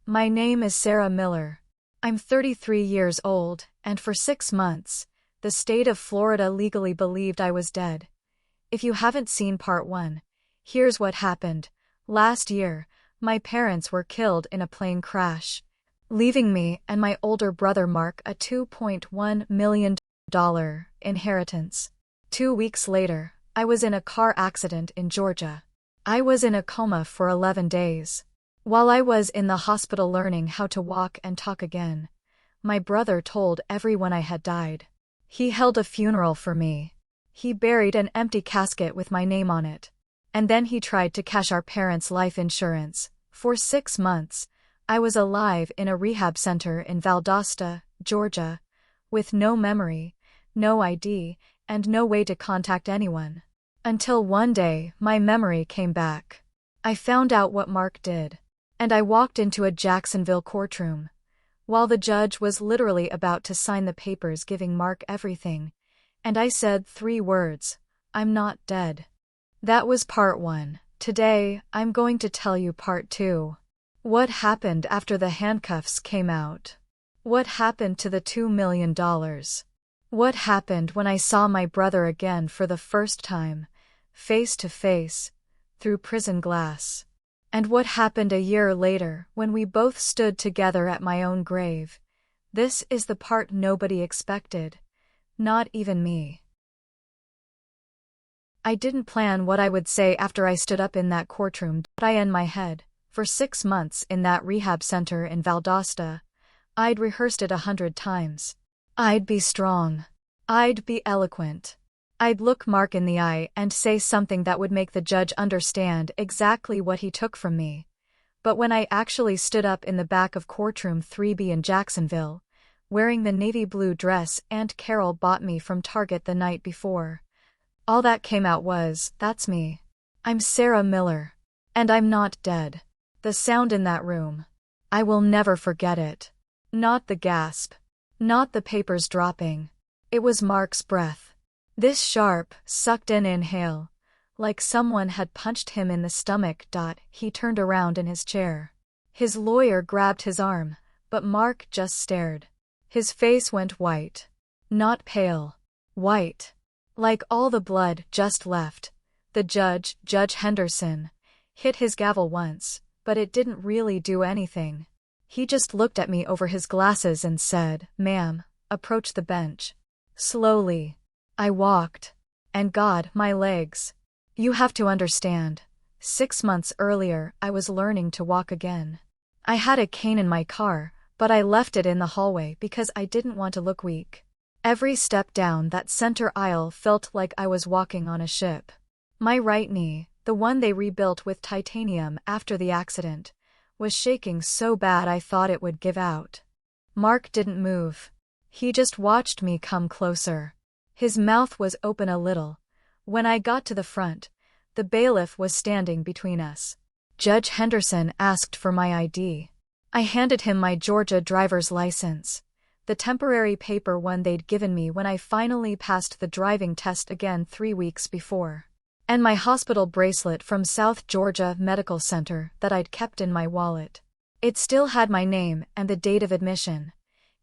My name is Sarah Miller. I'm 33 years old, and for 6 months, the state of Florida legally believed I was dead. If you haven't seen part 1, here's what happened. Last year, my parents were killed in a plane crash, leaving me and my older brother Mark a $2.1 million inheritance. 2 weeks later, I was in a car accident in Georgia. I was in a coma for 11 days. While I was in the hospital learning how to walk and talk again, my brother told everyone I had died. He held a funeral for me. He buried an empty casket with my name on it. And then he tried to cash our parents' life insurance. For 6 months, I was alive in a rehab center in Valdosta, Georgia, with no memory, no ID, and no way to contact anyone. Until one day, my memory came back. I found out what Mark did. And I walked into a Jacksonville courtroom. While the judge was literally about to sign the papers giving Mark everything, and I said 3 words, "I'm not dead." That was part 1. Today, I'm going to tell you part 2. What happened after the handcuffs came out? What happened to the $2 million? What happened when I saw my brother again for the first time, face to face, through prison glass? And what happened a year later when we both stood together at my own grave? This is the part nobody expected. Not even me. I didn't plan what I would say after I stood up in that courtroom, but I in my head. For 6 months in that rehab center in Valdosta, I'd rehearsed it 100 times. I'd be strong. I'd be eloquent. I'd look Mark in the eye and say something that would make the judge understand exactly what he took from me. But when I actually stood up in the back of courtroom 3B in Jacksonville, wearing the navy blue dress Aunt Carol bought me from Target the night before, all that came out was, "That's me. I'm Sarah Miller. And I'm not dead." The sound in that room. I will never forget it. Not the gasp. Not the papers dropping. It was Mark's breath. This sharp, sucked-in inhale, like someone had punched him in the stomach. He turned around in his chair. His lawyer grabbed his arm, but Mark just stared. His face went white. Not pale. White. Like all the blood just left. The judge, Judge Henderson, hit his gavel once, but it didn't really do anything. He just looked at me over his glasses and said, "Ma'am, approach the bench." Slowly. I walked. And God, my legs. You have to understand. 6 months earlier, I was learning to walk again. I had a cane in my car, but I left it in the hallway because I didn't want to look weak. Every step down that center aisle felt like I was walking on a ship. My right knee, the one they rebuilt with titanium after the accident, was shaking so bad I thought it would give out. Mark didn't move. He just watched me come closer. His mouth was open a little. When I got to the front, the bailiff was standing between us. Judge Henderson asked for my ID. I handed him my Georgia driver's license, the temporary paper one they'd given me when I finally passed the driving test again 3 weeks before, and my hospital bracelet from South Georgia Medical Center that I'd kept in my wallet. It still had my name and the date of admission,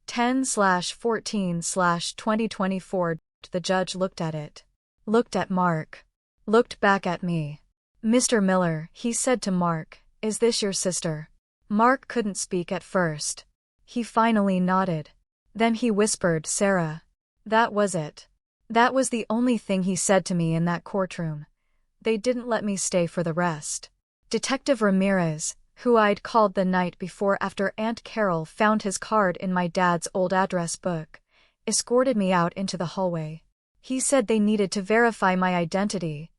10/14/2024. The judge looked at it. Looked at Mark. Looked back at me. "Mr. Miller," he said to Mark, "is this your sister?" Mark couldn't speak at first. He finally nodded. Then he whispered, "Sarah." That was it. That was the only thing he said to me in that courtroom. They didn't let me stay for the rest. Detective Ramirez, who I'd called the night before after Aunt Carol found his card in my dad's old address book, escorted me out into the hallway. He said they needed to verify my identity,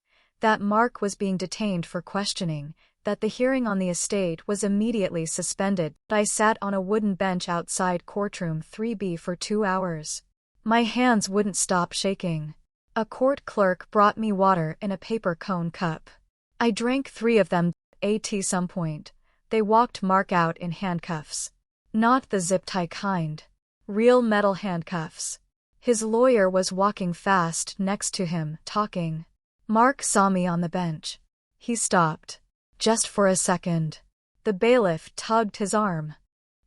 that Mark was being detained for questioning, that the hearing on the estate was immediately suspended. I sat on a wooden bench outside courtroom 3B for 2 hours. My hands wouldn't stop shaking. A court clerk brought me water in a paper cone cup. I drank 3 of them. At some point, they walked Mark out in handcuffs. Not the zip-tie kind. Real metal handcuffs. His lawyer was walking fast next to him, talking. Mark saw me on the bench. He stopped. Just for a second. The bailiff tugged his arm.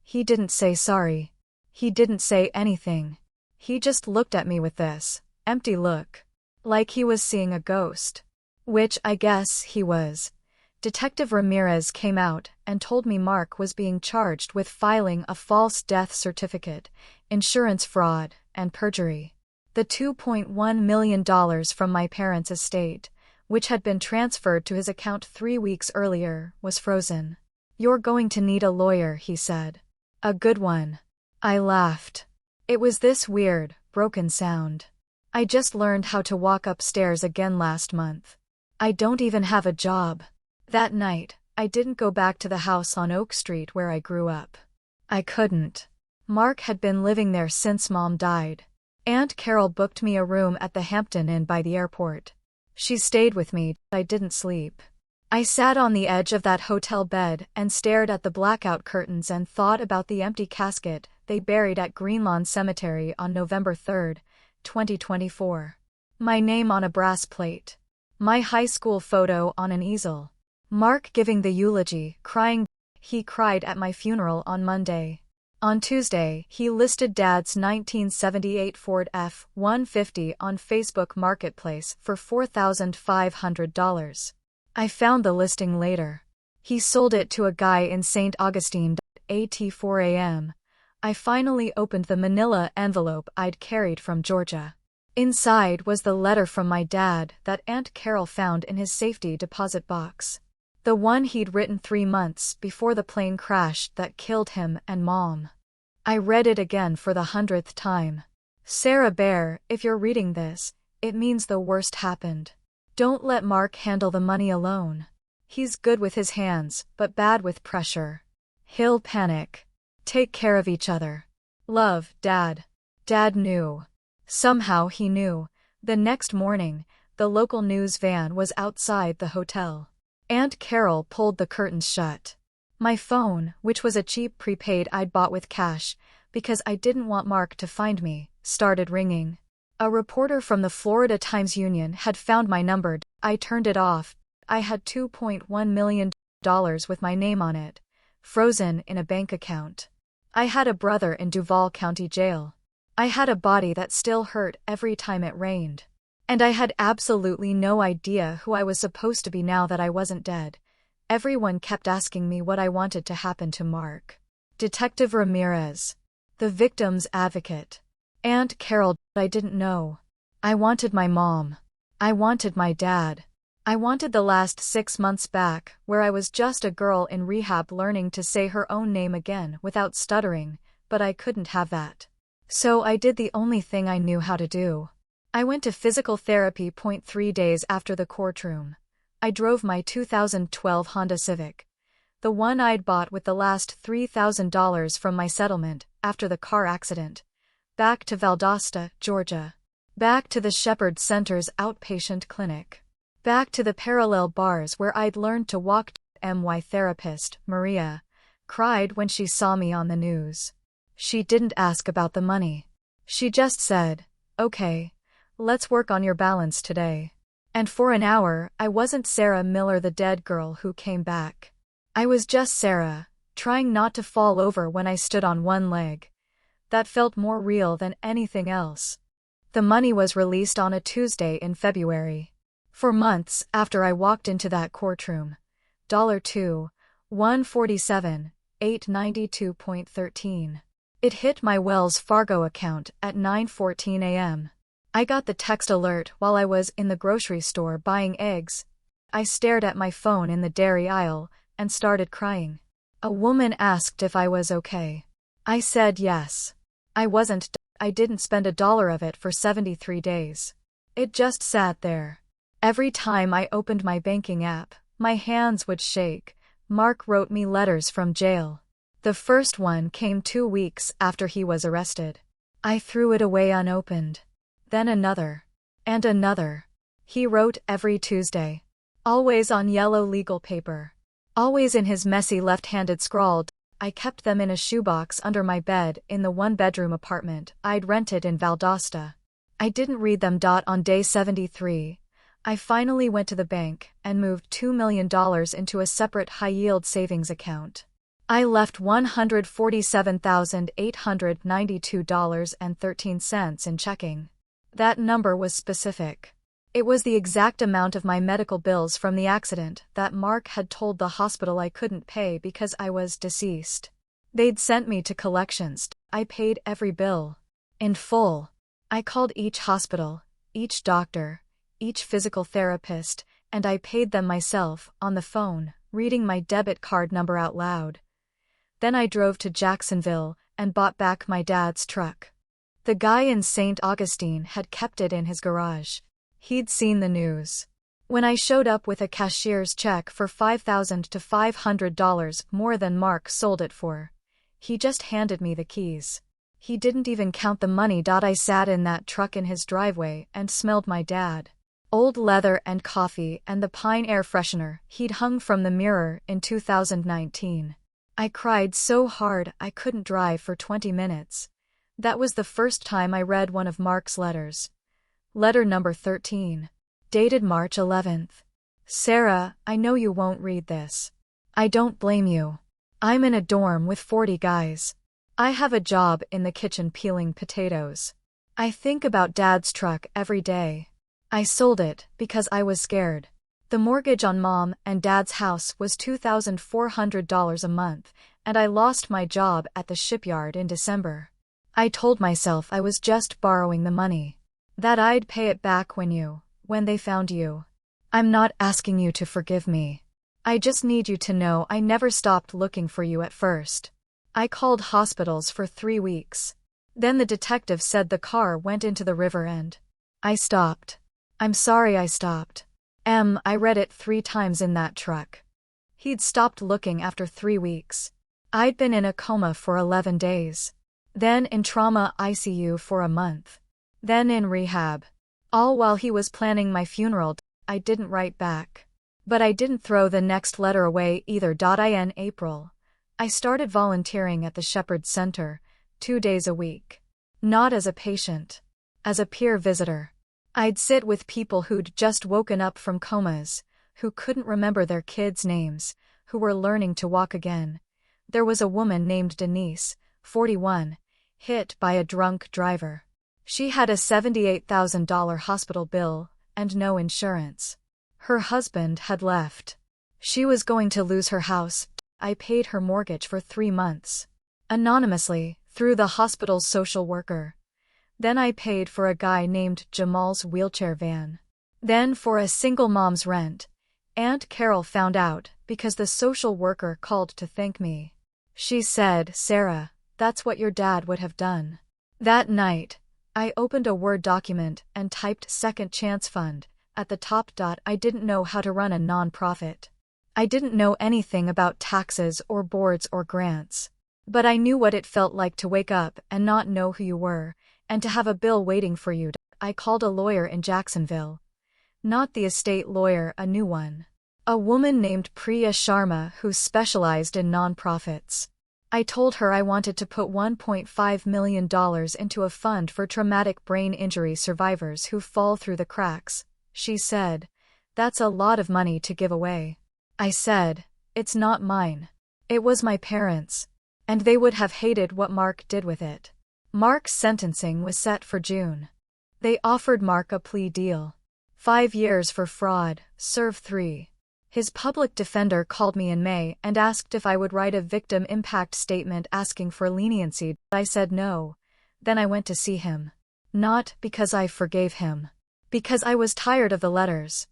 He didn't say sorry. He didn't say anything. He just looked at me with this empty look. Like he was seeing a ghost. Which I guess he was. Detective Ramirez came out and told me Mark was being charged with filing a false death certificate, insurance fraud, and perjury. The $2.1 million from my parents' estate, which had been transferred to his account 3 weeks earlier, was frozen. "You're going to need a lawyer," he said. "A good one." I laughed. It was this weird, broken sound. I just learned how to walk upstairs again last month. I don't even have a job. That night, I didn't go back to the house on Oak Street where I grew up. I couldn't. Mark had been living there since Mom died. Aunt Carol booked me a room at the Hampton Inn by the airport. She stayed with me. I didn't sleep. I sat on the edge of that hotel bed and stared at the blackout curtains and thought about the empty casket they buried at Greenlawn Cemetery on November 3, 2024. My name on a brass plate. My high school photo on an easel. Mark giving the eulogy, crying. He cried at my funeral on Monday. On Tuesday, he listed Dad's 1978 Ford F-150 on Facebook Marketplace for $4,500. I found the listing later. He sold it to a guy in St. Augustine at 4 a.m. I finally opened the manila envelope I'd carried from Georgia. Inside was the letter from my dad that Aunt Carol found in his safety deposit box. The one he'd written 3 months before the plane crashed that killed him and Mom. I read it again for the 100th time. "Sarah Bear, if you're reading this, it means the worst happened. Don't let Mark handle the money alone. He's good with his hands, but bad with pressure. He'll panic. Take care of each other. Love, Dad." Dad knew. Somehow he knew. The next morning, the local news van was outside the hotel. Aunt Carol pulled the curtains shut. My phone, which was a cheap prepaid I'd bought with cash, because I didn't want Mark to find me, started ringing. A reporter from the Florida Times-Union had found my number. I turned it off. I had $2.1 million with my name on it, frozen in a bank account. I had a brother in Duval County Jail. I had a body that still hurt every time it rained. And I had absolutely no idea who I was supposed to be now that I wasn't dead. Everyone kept asking me what I wanted to happen to Mark. Detective Ramirez. The victim's advocate. Aunt Carol. I didn't know. I wanted my mom. I wanted my dad. I wanted the last 6 months back, where I was just a girl in rehab learning to say her own name again without stuttering, but I couldn't have that. So I did the only thing I knew how to do. I went to physical therapy. 3 days after the courtroom. I drove my 2012 Honda Civic. The one I'd bought with the last $3,000 from my settlement after the car accident. Back to Valdosta, Georgia. Back to the Shepherd Center's outpatient clinic. Back to the parallel bars where I'd learned to walk. My therapist, Maria, cried when she saw me on the news. She didn't ask about the money. She just said, "Okay, let's work on your balance today." And for an hour, I wasn't Sarah Miller, the dead girl who came back. I was just Sarah, trying not to fall over when I stood on one leg. That felt more real than anything else. The money was released on a Tuesday in February. For months after I walked into that courtroom. $2,147, $892.13. It hit my Wells Fargo account at 9:14 a.m. I got the text alert while I was in the grocery store buying eggs. I stared at my phone in the dairy aisle and started crying. A woman asked if I was okay. I said yes. I wasn't. I didn't spend $1 of it for 73 days. It just sat there. Every time I opened my banking app, my hands would shake. Mark wrote me letters from jail. The first one came 2 weeks after he was arrested. I threw it away unopened. Then another. And another. He wrote every Tuesday. Always on yellow legal paper. Always in his messy left-handed scrawl. I kept them in a shoebox under my bed in the one-bedroom apartment I'd rented in Valdosta. I didn't read them. On day 73, I finally went to the bank and moved $2 million into a separate high-yield savings account. I left $147,892.13 in checking. That number was specific. It was the exact amount of my medical bills from the accident that Mark had told the hospital I couldn't pay because I was deceased. They'd sent me to collections. I paid every bill. In full. I called each hospital, each doctor, each physical therapist, and I paid them myself, on the phone, reading my debit card number out loud. Then I drove to Jacksonville and bought back my dad's truck. The guy in St. Augustine had kept it in his garage. He'd seen the news. When I showed up with a cashier's check for $5,000 to $500 more than Mark sold it for, he just handed me the keys. He didn't even count the money. I sat in that truck in his driveway and smelled my dad. Old leather and coffee and the pine air freshener he'd hung from the mirror in 2019. I cried so hard I couldn't drive for 20 minutes. That was the first time I read one of Mark's letters. Letter number 13. Dated March 11th. Sarah, I know you won't read this. I don't blame you. I'm in a dorm with 40 guys. I have a job in the kitchen peeling potatoes. I think about Dad's truck every day. I sold it because I was scared. The mortgage on Mom and Dad's house was $2,400 a month, and I lost my job at the shipyard in December. I told myself I was just borrowing the money. That I'd pay it back when they found you. I'm not asking you to forgive me. I just need you to know I never stopped looking for you at first. I called hospitals for 3 weeks. Then the detective said the car went into the river and I stopped. I'm sorry I stopped. I read it 3 times in that truck. He'd stopped looking after 3 weeks. I'd been in a coma for 11 days. Then in trauma ICU for a month. Then in rehab. All while he was planning my funeral. I didn't write back. But I didn't throw the next letter away either. In April, I started volunteering at the Shepherd Center, 2 days a week. Not as a patient. As a peer visitor. I'd sit with people who'd just woken up from comas, who couldn't remember their kids' names, who were learning to walk again. There was a woman named Denise, 41, hit by a drunk driver. She had a $78,000 hospital bill and no insurance. Her husband had left. She was going to lose her house. I paid her mortgage for 3 months. Anonymously, through the hospital's social worker. Then I paid for a guy named Jamal's wheelchair van. Then for a single mom's rent. Aunt Carol found out because the social worker called to thank me. She said, Sarah, that's what your dad would have done. That night, I opened a Word document and typed Second Chance Fund at the top. I didn't know how to run a nonprofit. I didn't know anything about taxes or boards or grants. But I knew what it felt like to wake up and not know who you were, and to have a bill waiting for you. I called a lawyer in Jacksonville. Not the estate lawyer, a new one. A woman named Priya Sharma who specialized in nonprofits. I told her I wanted to put $1.5 million into a fund for traumatic brain injury survivors who fall through the cracks. She said, that's a lot of money to give away. I said, it's not mine. It was my parents'. And they would have hated what Mark did with it. Mark's sentencing was set for June. They offered Mark a plea deal. 5 years for fraud, serve 3. His public defender called me in May and asked if I would write a victim impact statement asking for leniency. I said no. Then I went to see him. Not because I forgave him. Because I was tired of the letters.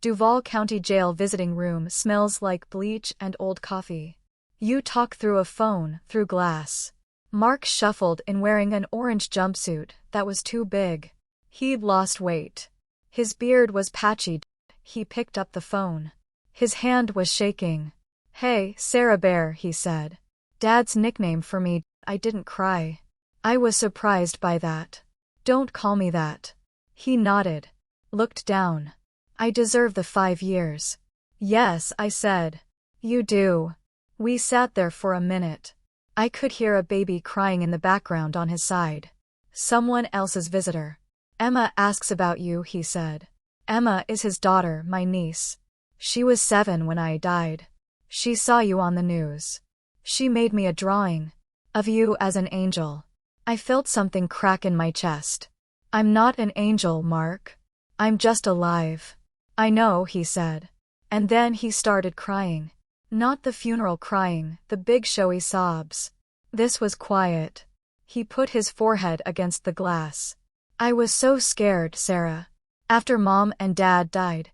Duval County Jail visiting room smells like bleach and old coffee. You talk through a phone, through glass. Mark shuffled in wearing an orange jumpsuit that was too big. He'd lost weight. His beard was patchy. He picked up the phone. His hand was shaking. Hey, Sarah Bear, he said. Dad's nickname for me. I didn't cry. I was surprised by that. Don't call me that. He nodded. Looked down. I deserve the 5 years. Yes, I said. You do. We sat there for a minute. I could hear a baby crying in the background on his side. Someone else's visitor. Emma asks about you, he said. Emma is his daughter, my niece. She was 7 when I died. She saw you on the news. She made me a drawing of you as an angel. I felt something crack in my chest. I'm not an angel, Mark. I'm just alive. I know, he said. And then he started crying. Not the funeral crying, the big showy sobs. This was quiet. He put his forehead against the glass. I was so scared, Sarah. After Mom and Dad died,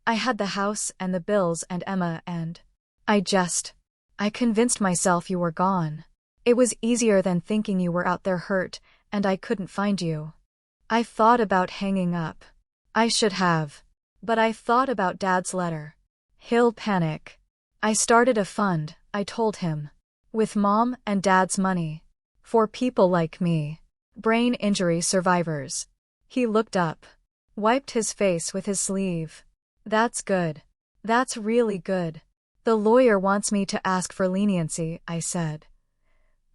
I had the house and the bills and Emma and I convinced myself you were gone. It was easier than thinking you were out there hurt and I couldn't find you. I thought about hanging up. I should have. But I thought about Dad's letter. He'll panic. I started a fund, I told him. With Mom and Dad's money. For people like me. Brain injury survivors. He looked up. Wiped his face with his sleeve. That's good. That's really good. The lawyer wants me to ask for leniency, I said.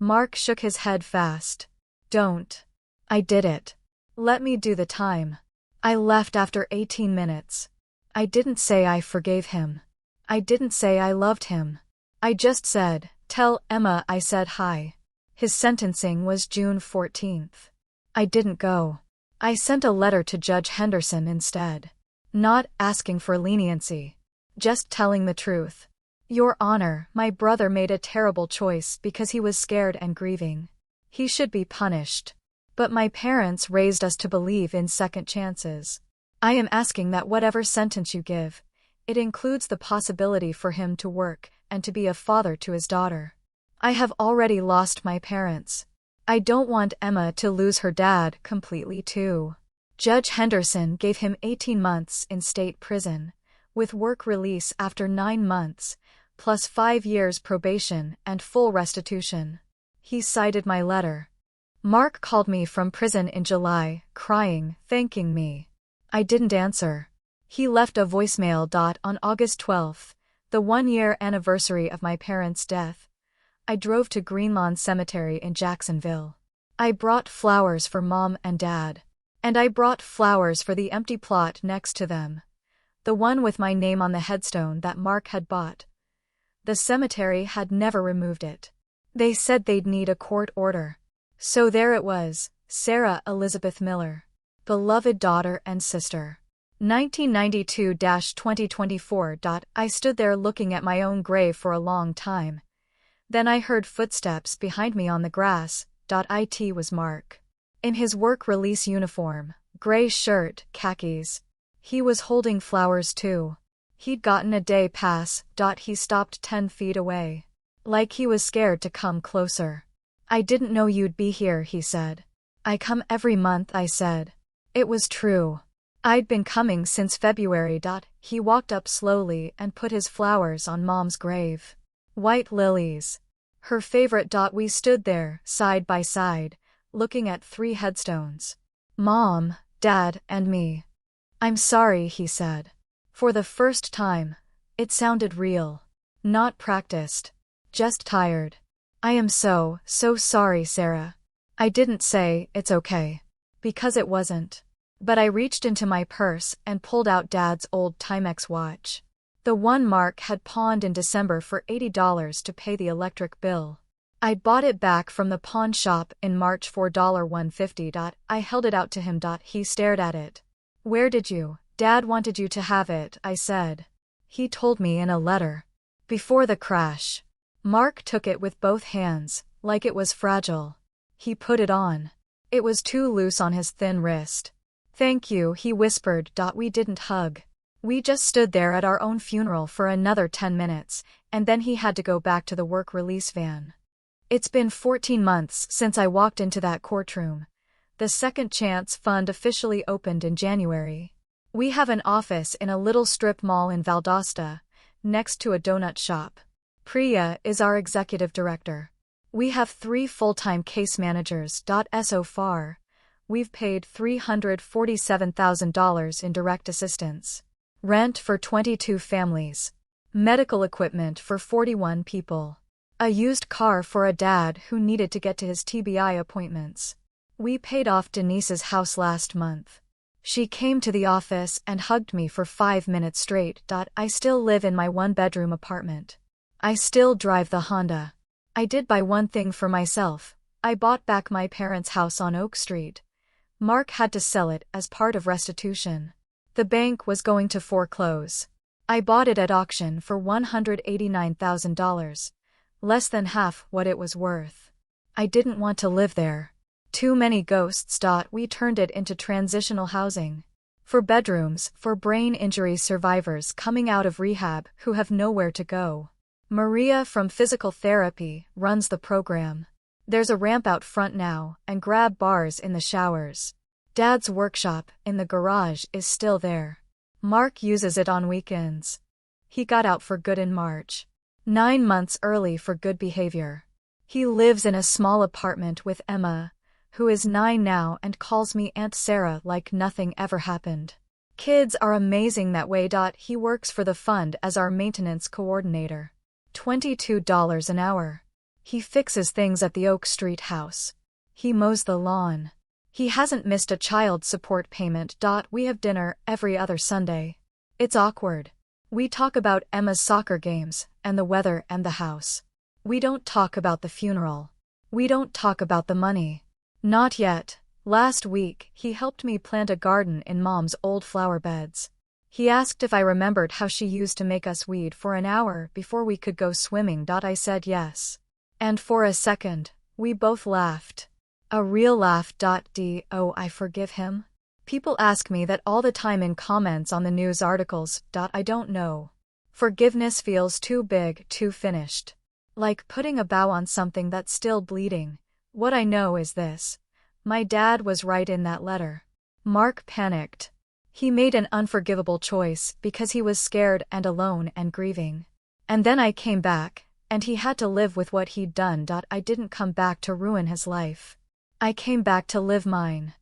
Mark shook his head fast. Don't. I did it. Let me do the time. I left after 18 minutes. I didn't say I forgave him. I didn't say I loved him. I just said, tell Emma I said hi. His sentencing was June 14th. I didn't go. I sent a letter to Judge Henderson instead. Not asking for leniency. Just telling the truth. Your Honor, my brother made a terrible choice because he was scared and grieving. He should be punished. But my parents raised us to believe in second chances. I am asking that whatever sentence you give, it includes the possibility for him to work and to be a father to his daughter. I have already lost my parents. I don't want Emma to lose her dad completely too. Judge Henderson gave him 18 months in state prison, with work release after 9 months, plus 5 years probation and full restitution. He cited my letter. Mark called me from prison in July, crying, thanking me. I didn't answer. He left a voicemail. On August 12th, the 1-year anniversary of my parents' death, I drove to Greenlawn Cemetery in Jacksonville. I brought flowers for Mom and Dad. And I brought flowers for the empty plot next to them. The one with my name on the headstone that Mark had bought. The cemetery had never removed it. They said they'd need a court order. So there it was, Sarah Elizabeth Miller. Beloved daughter and sister. 1992-2024. I stood there looking at my own grave for a long time. Then I heard footsteps behind me on the grass. It was Mark. In his work release uniform, gray shirt, khakis. He was holding flowers too. He'd gotten a day pass. He stopped 10 feet away. Like he was scared to come closer. I didn't know you'd be here, he said. I come every month, I said. It was true. I'd been coming since February. He walked up slowly and put his flowers on Mom's grave. White lilies. Her favorite. We stood there, side by side, looking at 3 headstones. Mom, Dad, and me. I'm sorry, he said. For the first time, it sounded real. Not practiced. Just tired. I am so sorry, Sarah. I didn't say, it's okay. Because it wasn't. But I reached into my purse and pulled out Dad's old Timex watch. The one Mark had pawned in December for $80 to pay the electric bill. I'd bought it back from the pawn shop in March for $150. I held it out to him. He stared at it. Where did you? Dad wanted you to have it, I said. He told me in a letter. Before the crash. Mark took it with both hands, like it was fragile. He put it on. It was too loose on his thin wrist. Thank you, he whispered. We didn't hug. We just stood there at our own funeral for another 10 minutes, and then he had to go back to the work release van. It's been 14 months since I walked into that courtroom. The Second Chance Fund officially opened in January. We have an office in a little strip mall in Valdosta, next to a donut shop. Priya is our executive director. We have 3 full-time case managers. So far, we've paid $347,000 in direct assistance. Rent for 22 families. Medical equipment for 41 people. A used car for a dad who needed to get to his TBI appointments. We paid off Denise's house last month. She came to the office and hugged me for 5 minutes straight. I still live in my one-bedroom apartment. I still drive the Honda. I did buy one thing for myself. I bought back my parents' house on Oak Street. Mark had to sell it as part of restitution. The bank was going to foreclose. I bought it at auction for $189,000, less than half what it was worth. I didn't want to live there. Too many ghosts. We turned it into transitional housing. For bedrooms, for brain injury survivors coming out of rehab who have nowhere to go. Maria from physical therapy runs the program. There's a ramp out front now, and grab bars in the showers. Dad's workshop, in the garage, is still there. Mark uses it on weekends. He got out for good in March. 9 months early for good behavior. He lives in a small apartment with Emma, who is 9 now and calls me Aunt Sarah like nothing ever happened. Kids are amazing that way. He works for the fund as our maintenance coordinator. $22 an hour. He fixes things at the Oak Street house. He mows the lawn. He hasn't missed a child support payment. We have dinner every other Sunday. It's awkward. We talk about Emma's soccer games, and the weather and the house. We don't talk about the funeral. We don't talk about the money. Not yet. Last week, he helped me plant a garden in Mom's old flower beds. He asked if I remembered how she used to make us weed for an hour before we could go swimming. I said yes. And for a second, we both laughed. A real laugh. Oh, I forgive him? People ask me that all the time in comments on the news articles. I don't know. Forgiveness feels too big, too finished. Like putting a bow on something that's still bleeding. What I know is this. My dad was right in that letter. Mark panicked. He made an unforgivable choice because he was scared and alone and grieving. And then I came back, and he had to live with what he'd done. I didn't come back to ruin his life. I came back to live mine.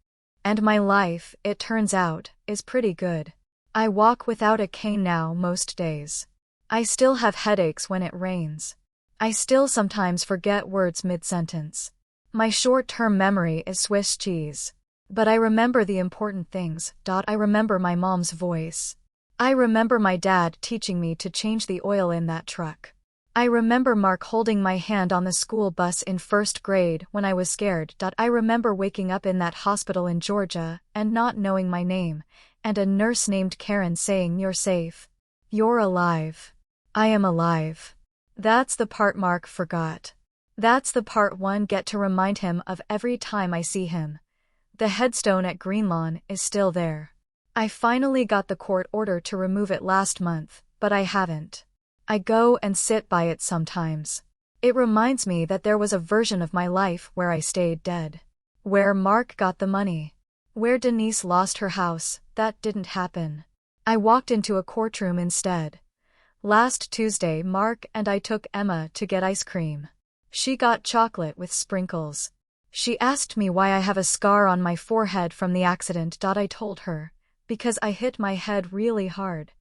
And my life, it turns out, is pretty good. I walk without a cane now most days. I still have headaches when it rains. I still sometimes forget words mid-sentence. My short-term memory is Swiss cheese. But I remember the important things. I remember my mom's voice. I remember my dad teaching me to change the oil in that truck. I remember Mark holding my hand on the school bus in first grade when I was scared. I remember waking up in that hospital in Georgia and not knowing my name, and a nurse named Karen saying, "You're safe. You're alive." I am alive. That's the part Mark forgot. That's the part one get to remind him of every time I see him. The headstone at Greenlawn is still there. I finally got the court order to remove it last month, but I haven't. I go and sit by it sometimes. It reminds me that there was a version of my life where I stayed dead. Where Mark got the money. Where Denise lost her house. That didn't happen. I walked into a courtroom instead. Last Tuesday, Mark and I took Emma to get ice cream. She got chocolate with sprinkles. She asked me why I have a scar on my forehead from the accident. I told her, because I hit my head really hard.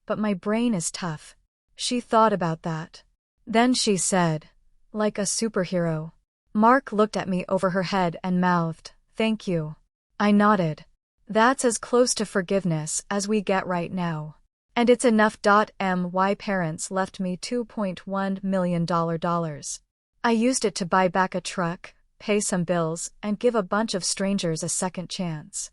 But my brain is tough. She thought about that. Then she said, like a superhero. Mark looked at me over her head and mouthed, "Thank you." I nodded. That's as close to forgiveness as we get right now. And it's enough. My parents left me $2.1 million. I used it to buy back a truck, pay some bills, and give a bunch of strangers a second chance.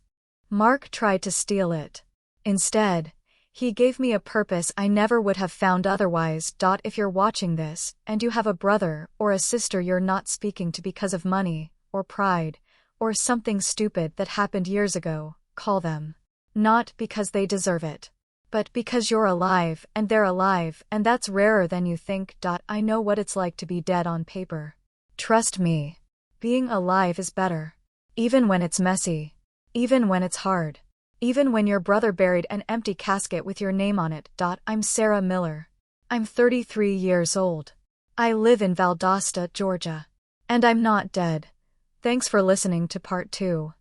Mark tried to steal it. Instead, he gave me a purpose I never would have found otherwise. If you're watching this, and you have a brother or a sister you're not speaking to because of money, or pride, or something stupid that happened years ago, call them. Not because they deserve it, but because you're alive and they're alive, and that's rarer than you think. I know what it's like to be dead on paper. Trust me. Being alive is better. Even when it's messy. Even when it's hard. Even when your brother buried an empty casket with your name on it. I'm Sarah Miller. I'm 33 years old. I live in Valdosta, Georgia. And I'm not dead. Thanks for listening to part 2.